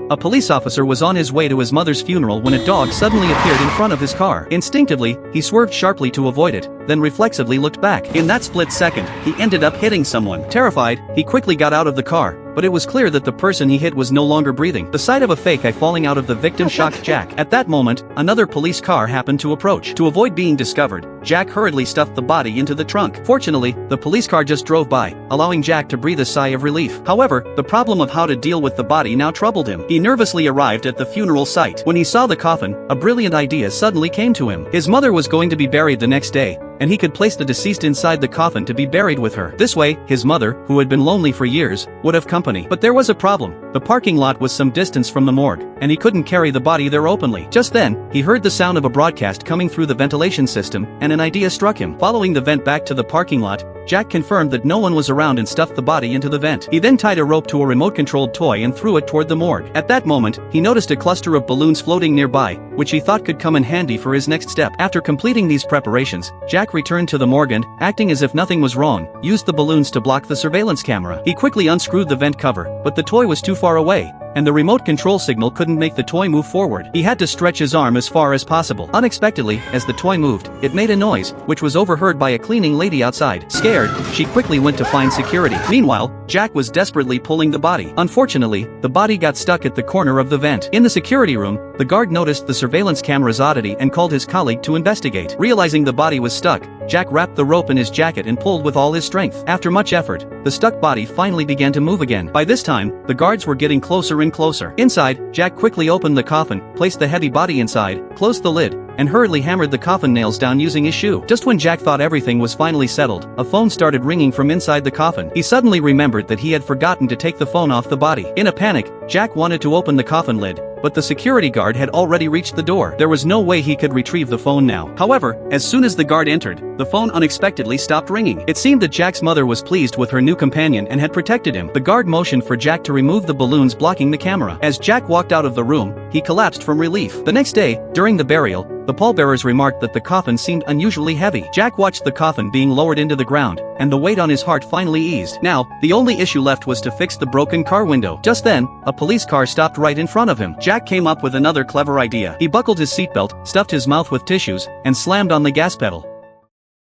A police officer was on his way to his mother's funeral when a dog suddenly appeared in front of his car. Instinctively, he swerved sharply to avoid it, then reflexively looked back. In that split second, he ended up hitting someone. Terrified, he quickly got out of the car, but it was clear that the person he hit was no longer breathing. The sight of a fake eye falling out of the victim shocked Jack. At that moment, another police car happened to approach. To avoid being discovered, Jack hurriedly stuffed the body into the trunk. Fortunately, the police car just drove by, allowing Jack to breathe a sigh of relief. However, the problem of how to deal with the body now troubled him. He nervously arrived at the funeral site. When he saw the coffin, a brilliant idea suddenly came to him. His mother was going to be buried the next day, and he could place the deceased inside the coffin to be buried with her. This way, his mother, who had been lonely for years, would have company. But there was a problem. The parking lot was some distance from the morgue, and he couldn't carry the body there openly. Just then, he heard the sound of a broadcast coming through the ventilation system, and an idea struck him. Following the vent back to the parking lot, Jack confirmed that no one was around and stuffed the body into the vent. He then tied a rope to a remote-controlled toy and threw it toward the morgue. At that moment, he noticed a cluster of balloons floating nearby, which he thought could come in handy for his next step. After completing these preparations, Jack returned to the morgue and, acting as if nothing was wrong, used the balloons to block the surveillance camera. He quickly unscrewed the vent cover, but the toy was too far away, and the remote control signal couldn't make the toy move forward. He had to stretch his arm as far as possible. Unexpectedly, as the toy moved, it made a noise, which was overheard by a cleaning lady outside. Scared, she quickly went to find security. Meanwhile, Jack was desperately pulling the body. Unfortunately, the body got stuck at the corner of the vent. In the security room, the guard noticed the surveillance camera's oddity and called his colleague to investigate. Realizing the body was stuck, Jack wrapped the rope in his jacket and pulled with all his strength. After much effort, the stuck body finally began to move again. By this time, the guards were getting closer and closer. Inside, Jack quickly opened the coffin, placed the heavy body inside, closed the lid, and hurriedly hammered the coffin nails down using his shoe. Just when Jack thought everything was finally settled, a phone started ringing from inside the coffin. He suddenly remembered that he had forgotten to take the phone off the body. In a panic, Jack wanted to open the coffin lid, but the security guard had already reached the door. There was no way he could retrieve the phone now. However, as soon as the guard entered, the phone unexpectedly stopped ringing. It seemed that Jack's mother was pleased with her new companion and had protected him. The guard motioned for Jack to remove the balloons blocking the camera. As Jack walked out of the room, he collapsed from relief. The next day, during the burial, the pallbearers remarked that the coffin seemed unusually heavy. Jack watched the coffin being lowered into the ground, and the weight on his heart finally eased. Now, the only issue left was to fix the broken car window. Just then, a police car stopped right in front of him. Jack came up with another clever idea. He buckled his seatbelt, stuffed his mouth with tissues, and slammed on the gas pedal.